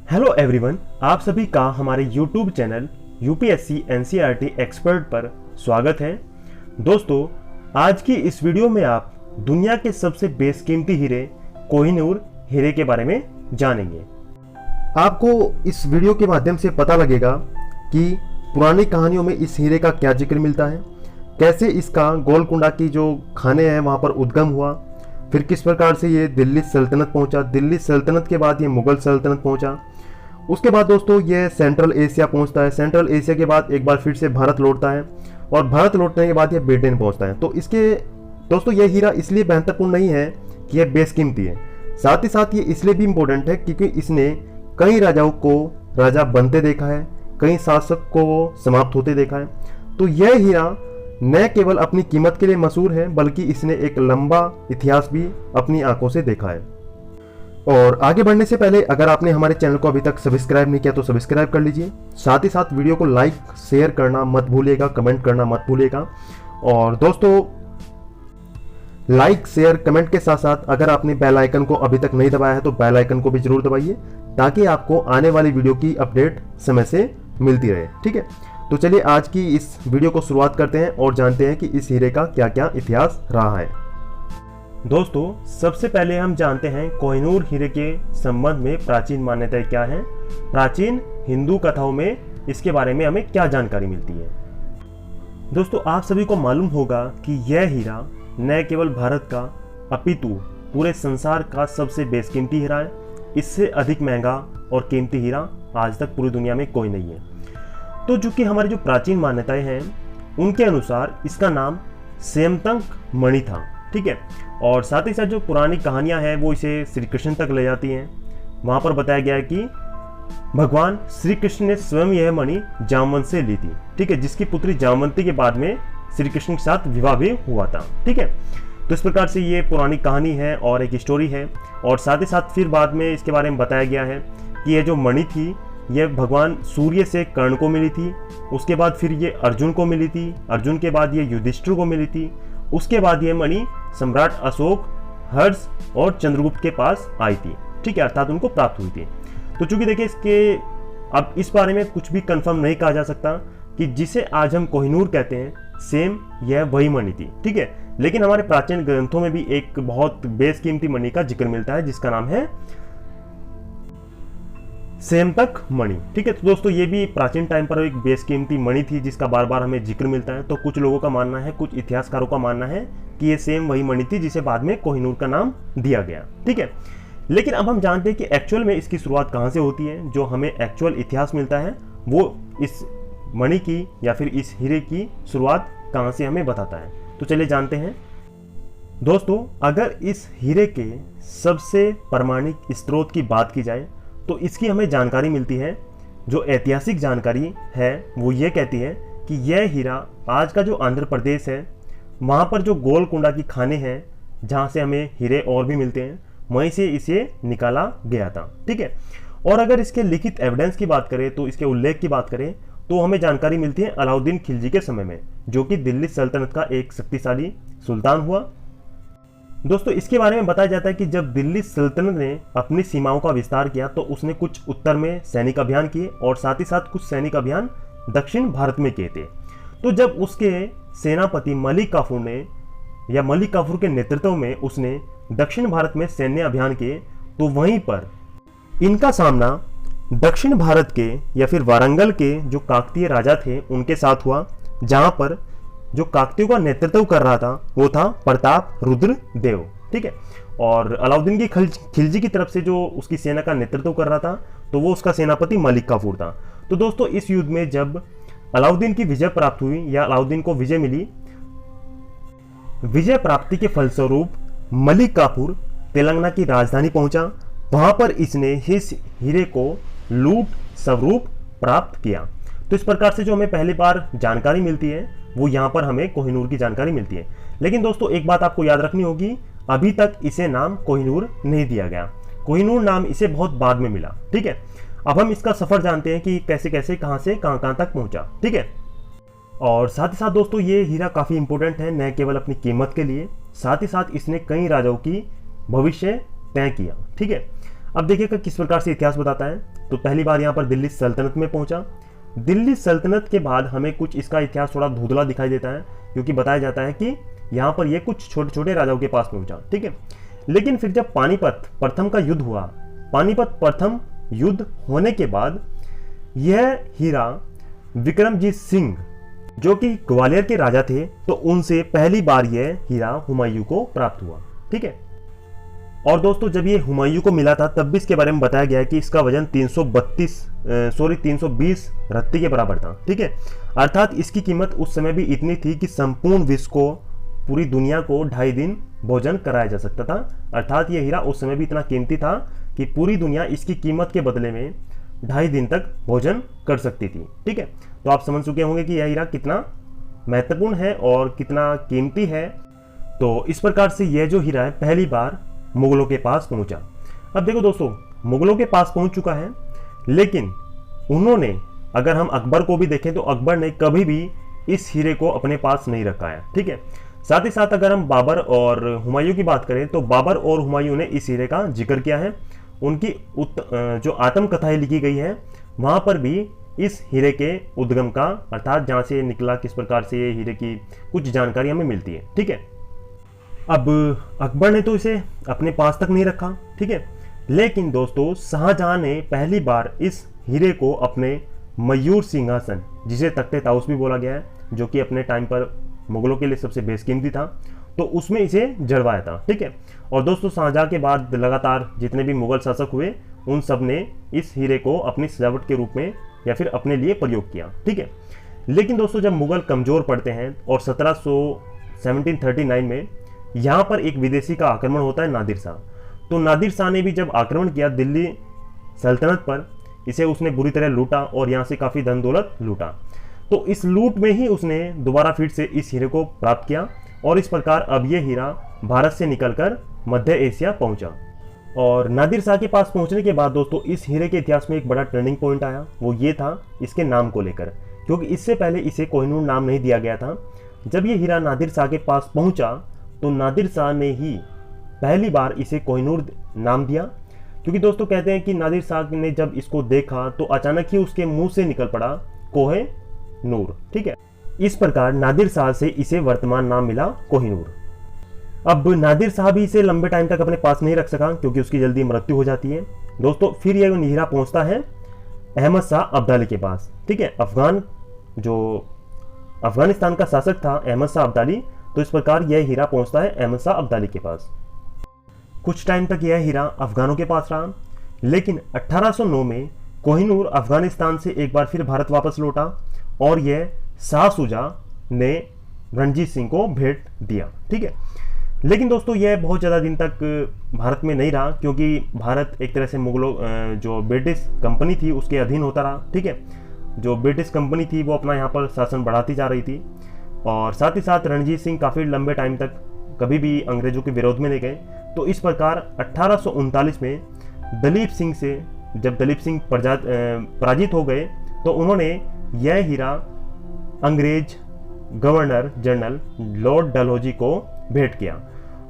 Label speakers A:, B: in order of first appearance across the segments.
A: Hello everyone, आप सभी का हमारे YouTube channel UPSC NCERT expert पर स्वागत है। दोस्तों, आज की इस वीडियो में आप दुनिया के सबसे बेशकीमती हीरे कोहिनूर हीरे के बारे में जानेंगे।
B: आपको इस वीडियो के माध्यम से पता लगेगा कि पुरानी कहानियों में इस हीरे का क्या जिक्र मिलता है, कैसे इसका गोलकुंडा की जो खाने हैं वहाँ पर उद्गम हुआ, फिर किस प्रकार से ये दिल्ली सल्तनत पहुँचा, दिल्ली सल्तनत के बाद ये मुग़ल सल्तनत पहुँचा, उसके बाद दोस्तों ये सेंट्रल एशिया पहुँचता है, सेंट्रल एशिया के बाद एक बार फिर से भारत लौटता है और भारत लौटने के बाद ये ब्रिटेन पहुँचता है। तो इसके दोस्तों ये हीरा इसलिए महत्वपूर्ण नहीं है कि यह बेशकीमती है, साथ ही साथ ये इसलिए भी इम्पोर्टेंट है क्योंकि इसने कई राजाओं को राजा बनते देखा है, कई शासक को वो समाप्त होते देखा है। तो यह हीरा न केवल अपनी कीमत के लिए मशहूर है बल्कि इसने एक लंबा इतिहास भी अपनी आंखों से देखा है। और आगे बढ़ने से पहले अगर आपने हमारे चैनल को अभी तक सब्सक्राइब नहीं किया तो सब्सक्राइब कर लीजिए, साथ ही साथ वीडियो को लाइक शेयर करना मत भूलिएगा, कमेंट करना मत भूलिएगा। और दोस्तों, लाइक शेयर कमेंट के साथ साथ अगर आपने बेल आइकन को अभी तक नहीं दबाया है तो बेल आइकन को भी जरूर दबाइए ताकि आपको आने वाली वीडियो की अपडेट समय से मिलती रहे। ठीक है, तो चलिए आज की इस वीडियो को शुरुआत करते हैं और जानते हैं कि इस हीरे का क्या क्या इतिहास रहा है।
A: दोस्तों, सबसे पहले हम जानते हैं कोहिनूर हीरे के संबंध में प्राचीन मान्यताएं क्या हैं, प्राचीन हिंदू कथाओं में इसके बारे में हमें क्या जानकारी मिलती है। दोस्तों, आप सभी को मालूम होगा कि यह हीरा न केवल भारत का अपितु पूरे संसार का सबसे बेशकीमती हीरा है। इससे अधिक महंगा और कीमती हीरा आज तक पूरी दुनिया में कोई नहीं है। तो चूंकि हमारी जो प्राचीन मान्यताएं हैं उनके अनुसार इसका नाम सेमतंक मणि था। ठीक है, और साथ ही साथ जो पुरानी कहानियां हैं वो इसे श्री कृष्ण तक ले जाती हैं। वहां पर बताया गया है कि भगवान श्री कृष्ण ने स्वयं यह मणि जामवंत से ली थी। ठीक है, जिसकी पुत्री जामवंती के बाद में श्री कृष्ण के साथ विवाह भी हुआ था। ठीक है, तो इस प्रकार से ये पुरानी कहानी है और एक स्टोरी है। और साथ ही साथ फिर बाद में इसके बारे में बताया गया है कि यह जो मणि थी यह भगवान सूर्य से कर्ण को मिली थी, उसके बाद फिर ये अर्जुन को मिली थी, अर्जुन के बाद ये युधिष्ठिर को मिली थी, उसके बाद यह मणि सम्राट अशोक, हर्ष और चंद्रगुप्त के पास आई थी। ठीक है, अर्थात उनको प्राप्त हुई थी। तो चूंकि देखिए इसके अब इस बारे में कुछ भी कंफर्म नहीं कहा जा सकता कि जिसे आज हम कोहिनूर कहते हैं सेम यह वही मणि थी। ठीक है, लेकिन हमारे प्राचीन ग्रंथों में भी एक बहुत बेशकीमती मणि का जिक्र मिलता है जिसका नाम है सेमतक मणि। ठीक है, तो दोस्तों ये भी प्राचीन टाइम पर एक बेशकीमती मणि थी जिसका बार बार हमें जिक्र मिलता है। तो कुछ लोगों का मानना है, कुछ इतिहासकारों का मानना है कि ये सेम वही मणि थी जिसे बाद में कोहिनूर का नाम दिया गया। ठीक है, लेकिन अब हम जानते हैं कि एक्चुअल में इसकी शुरुआत कहाँ से होती है। जो हमें एक्चुअल इतिहास मिलता है वो इस मणि की या फिर इस हीरे की शुरुआत कहाँ से हमें बताता है। तो चलिए जानते हैं। दोस्तों, अगर इस हीरे के सबसे प्रामाणिक स्रोत की बात की जाए तो इसकी हमें जानकारी मिलती है। जो ऐतिहासिक जानकारी है वो ये कहती है कि यह हीरा आज का जो आंध्र प्रदेश है वहाँ पर जो गोलकुंडा की खाने हैं जहाँ से हमें हीरे और भी मिलते हैं वहीं से इसे निकाला गया था। ठीक है, और अगर इसके लिखित एविडेंस की बात करें तो इसके उल्लेख की बात करें तो हमें जानकारी मिलती है अलाउद्दीन खिलजी के समय में, जो कि दिल्ली सल्तनत का एक शक्तिशाली सुल्तान हुआ। दोस्तों, इसके बारे में बताया जाता है कि जब दिल्ली सल्तनत ने अपनी सीमाओं का विस्तार किया तो उसने कुछ उत्तर में सैनिक अभियान किए और साथ ही साथ कुछ सैनिक अभियान दक्षिण भारत में किए थे। तो जब उसके सेनापति मलिक काफूर ने या मलिक काफूर के नेतृत्व में उसने दक्षिण भारत में सैन्य अभियान किए तो वहीं पर इनका सामना दक्षिण भारत के या फिर वारंगल के जो काकतीय राजा थे उनके साथ हुआ, जहां पर जो काकतियों का नेतृत्व कर रहा था वो था प्रताप रुद्र देव। ठीक है, और अलाउद्दीन की खिलजी की तरफ से जो उसकी सेना का नेतृत्व कर रहा था तो वो उसका सेनापति मलिक काफूर था। तो दोस्तों, इस युद्ध में जब अलाउद्दीन की विजय प्राप्त हुई या अलाउद्दीन को विजय मिली, विजय प्राप्ति के फलस्वरूप मलिक काफूर तेलंगाना की राजधानी पहुंचा। वहां पर इसने इस हीरे को लूट स्वरूप प्राप्त किया। तो इस प्रकार से जो हमें पहली बार जानकारी मिलती है वो यहाँ पर हमें कोहिनूर की जानकारी मिलती है। लेकिन दोस्तों, एक बात आपको याद रखनी होगी, अभी तक इसे नाम कोहिनूर नहीं दिया गया। कोहिनूर नाम इसे बहुत बाद में मिला। ठीक है, अब हम इसका सफर जानते हैं कि कैसे कैसे कहाँ से कहाँ तक पहुंचा। ठीक है, और साथ ही साथ दोस्तों ये हीरा काफ़ी इंपॉर्टेंट है, न केवल अपनी कीमत के लिए, साथ ही साथ इसने कई राजाओं की भविष्य तय किया। ठीक है, अब देखिएगा किस प्रकार से इतिहास बताता है। तो पहली बार यहाँ पर दिल्ली सल्तनत में पहुंचा। दिल्ली सल्तनत के बाद हमें कुछ इसका इतिहास थोड़ा धुंधला दिखाई देता है, क्योंकि बताया जाता है कि यहाँ पर ये कुछ छोटे छोटे राजाओं के पास पहुंचा, ठीक है। लेकिन फिर जब पानीपत प्रथम का युद्ध हुआ, पानीपत प्रथम युद्ध होने के बाद यह हीरा विक्रमजीत सिंह जो कि ग्वालियर के राजा थे, तो उनसे पहली बार यह हीरा हुमायूं को प्राप्त हुआ, ठीक है। और दोस्तों जब ये हुमायूं को मिला था तब भी इसके बारे में बताया गया है कि इसका वजन 320 रत्ती के बराबर था, ठीक है। अर्थात इसकी कीमत उस समय भी इतनी थी कि संपूर्ण विश्व को, पूरी दुनिया को 2.5 दिन भोजन कराया जा सकता था। अर्थात ये हीरा उस समय भी इतना कीमती था कि पूरी दुनिया इसकी कीमत के बदले में 2.5 दिन तक भोजन कर सकती थी, ठीक है। तो आप समझ चुके होंगे कि यह हीरा कितना महत्वपूर्ण है और कितना कीमती है। तो इस प्रकार से यह जो हीरा है पहली बार मुगलों के पास पहुंचा। अब देखो दोस्तों, मुगलों के पास पहुंच चुका है, लेकिन उन्होंने, अगर हम अकबर को भी देखें तो अकबर ने कभी भी इस हीरे को अपने पास नहीं रखा है, ठीक है। साथ ही साथ अगर हम बाबर और हुमायूं की बात करें तो बाबर और हुमायूं ने इस हीरे का जिक्र किया है। उनकी जो आत्मकथाएं लिखी गई है वहां पर भी इस हीरे के उद्गम का, अर्थात जहां से निकला, किस प्रकार से ये हीरे की कुछ जानकारी हमें मिलती है, ठीक है। अब अकबर ने तो इसे अपने पास तक नहीं रखा, ठीक है। लेकिन दोस्तों शाहजहां ने पहली बार इस हीरे को अपने मयूर सिंहासन, जिसे तख्ते ताउस भी बोला गया है, जो कि अपने टाइम पर मुगलों के लिए सबसे बेशकीमती था, तो उसमें इसे जड़वाया था, ठीक है। और दोस्तों शाहजहां के बाद लगातार जितने भी मुगल शासक हुए उन सब ने इस हीरे को अपनी सजावट के रूप में या फिर अपने लिए प्रयोग किया, ठीक है। लेकिन दोस्तों जब मुगल कमजोर पड़ते हैं और 1739 में यहाँ पर एक विदेशी का आक्रमण होता है, नादिर शाह। तो नादिर शाह ने भी जब आक्रमण किया दिल्ली सल्तनत पर, इसे उसने बुरी तरह लूटा और यहाँ से काफ़ी धन दौलत लूटा। तो इस लूट में ही उसने दोबारा फिर से इस हीरे को प्राप्त किया और इस प्रकार अब ये हीरा भारत से निकलकर मध्य एशिया पहुंचा। और नादिर शाह के पास पहुंचने के बाद दोस्तों इस हीरे के इतिहास में एक बड़ा टर्निंग पॉइंट आया, वो ये था इसके नाम को लेकर, क्योंकि इससे पहले इसे कोहिनूर नाम नहीं दिया गया था। जब ये हीरा नादिर शाह के पास पहुंचा तो नादिर शाह ने ही पहली बार इसे कोहिनूर नाम दिया, क्योंकि दोस्तों कहते हैं कि नादिर शाह ने जब इसको देखा तो अचानक ही उसके मुंह से निकल पड़ा कोहे नूर, ठीक है। इस प्रकार नादिर शाह से इसे वर्तमान नाम मिला कोहिनूर। अब नादिर शाह भी इसे लंबे टाइम तक अपने पास नहीं रख सका, क्योंकि उसकी जल्दी मृत्यु हो जाती है दोस्तों। फिर यह हीरा पहुंचता है अहमद शाह अब्दाली के पास, ठीक है। अफगानिस्तान का शासक था अहमद शाह अब्दाली, तो इस प्रकार यह हीरा पहुंचता है अहमद शाह अब्दाली के पास। कुछ टाइम तक यह हीरा अफगानों के पास रहा, लेकिन 1809 में कोहिनूर अफगानिस्तान से एक बार फिर भारत वापस लौटा और यह शाह शुजा ने रणजीत सिंह को भेंट दिया, ठीक है। लेकिन दोस्तों यह बहुत ज़्यादा दिन तक भारत में नहीं रहा, क्योंकि भारत एक तरह से मुगलों जो ब्रिटिश कंपनी थी उसके अधीन होता रहा, ठीक है। जो ब्रिटिश कंपनी थी वो अपना यहाँ पर शासन बढ़ाती जा रही थी, और साथ ही साथ रणजीत सिंह काफ़ी लंबे टाइम तक कभी भी अंग्रेजों के विरोध में नहीं गए। तो इस प्रकार 1839 में दलीप सिंह से, जब दलीप सिंह पराजित हो गए, तो उन्होंने यह हीरा अंग्रेज गवर्नर जनरल लॉर्ड डलहौजी को भेंट किया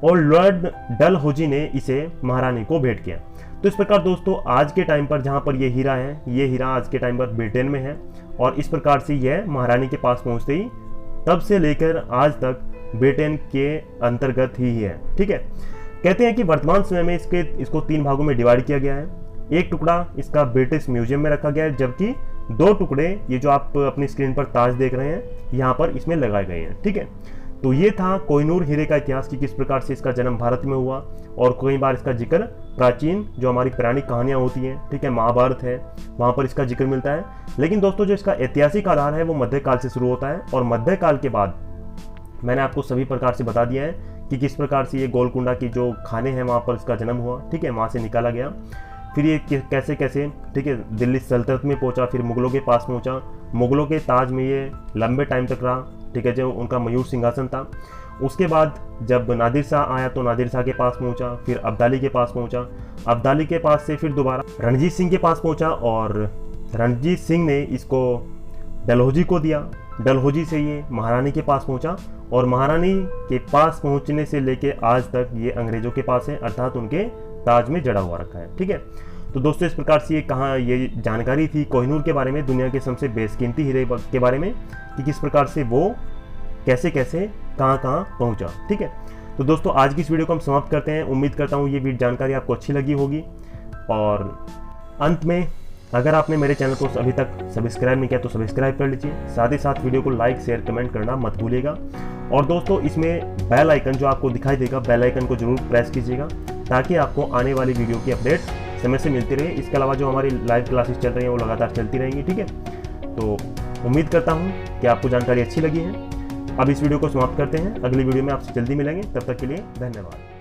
A: और लॉर्ड डलहौजी ने इसे महारानी को भेंट किया। तो इस प्रकार दोस्तों आज के टाइम पर जहाँ पर यह हीरा है, ये हीरा आज के टाइम पर ब्रिटेन में है, और इस प्रकार से यह महारानी के पास पहुँचते ही तब से लेकर आज तक ब्रिटेन के अंतर्गत ही है, ठीक है। कहते हैं कि वर्तमान समय में इसको 3 भागों में डिवाइड किया गया है। एक टुकड़ा इसका ब्रिटिश म्यूजियम में रखा गया है, जबकि 2 टुकड़े ये जो आप अपनी स्क्रीन पर ताज देख रहे हैं यहाँ पर इसमें लगाए गए हैं, ठीक है। तो ये था कोहिनूर हीरे का इतिहास कि किस प्रकार से इसका जन्म भारत में हुआ, और कई बार इसका जिक्र प्राचीन जो हमारी पौराणिक कहानियाँ होती हैं, ठीक है, महाभारत है, वहाँ पर इसका जिक्र मिलता है। लेकिन दोस्तों जो इसका ऐतिहासिक आधार है वो मध्यकाल से शुरू होता है, और मध्यकाल के बाद मैंने आपको सभी प्रकार से बता दिया है कि किस प्रकार से ये गोलकुंडा की जो खाने हैं वहाँ पर इसका जन्म हुआ, ठीक है, वहाँ से निकाला गया। फिर ये कैसे कैसे, ठीक है, दिल्ली सल्तनत में पहुँचा, फिर मुगलों के पास पहुँचा, मुगलों के ताज में ये लंबे टाइम तक रहा, ठीक है, जो उनका मयूर सिंहासन था। उसके बाद जब नादिर शाह आया तो नादिर शाह के पास पहुँचा, फिर अब्दाली के पास पहुँचा, अब्दाली के पास से फिर दोबारा रणजीत सिंह के पास पहुँचा, और रणजीत सिंह ने इसको डलहौजी को दिया। डलहौजी से ये महारानी के पास पहुँचा, और महारानी के पास पहुँचने से लेके आज तक ये अंग्रेजों के पास है, अर्थात उनके ताज में जड़ा हुआ रखा है। ठीक है, तो दोस्तों इस प्रकार से ये जानकारी थी कोहिनूर के बारे में, दुनिया के सबसे बेशकीमती हीरे के बारे में, कि किस प्रकार से वो कैसे कैसे कहाँ पहुँचा। ठीक है, तो दोस्तों आज की इस वीडियो को हम समाप्त करते हैं। उम्मीद करता हूँ ये जानकारी आपको अच्छी लगी होगी। और अंत में अगर आपने मेरे चैनल को अभी तक सब्सक्राइब नहीं किया तो सब्सक्राइब कर लीजिए, साथ ही साथ वीडियो को लाइक शेयर कमेंट करना मत भूलिएगा। और दोस्तों इसमें बेल आइकन जो आपको दिखाई देगा, बेल आइकन को जरूर प्रेस कीजिएगा ताकि आपको आने वाली वीडियो की अपडेट समय से मिलती रहे। इसके अलावा जो हमारी लाइव क्लासेस चल रही हैं वो लगातार चलती रहेंगी। ठीक है, तो उम्मीद करता हूँ कि आपको जानकारी अच्छी लगी है। अब इस वीडियो को समाप्त करते हैं, अगली वीडियो में आपसे जल्दी मिलेंगे, तब तक के लिए धन्यवाद।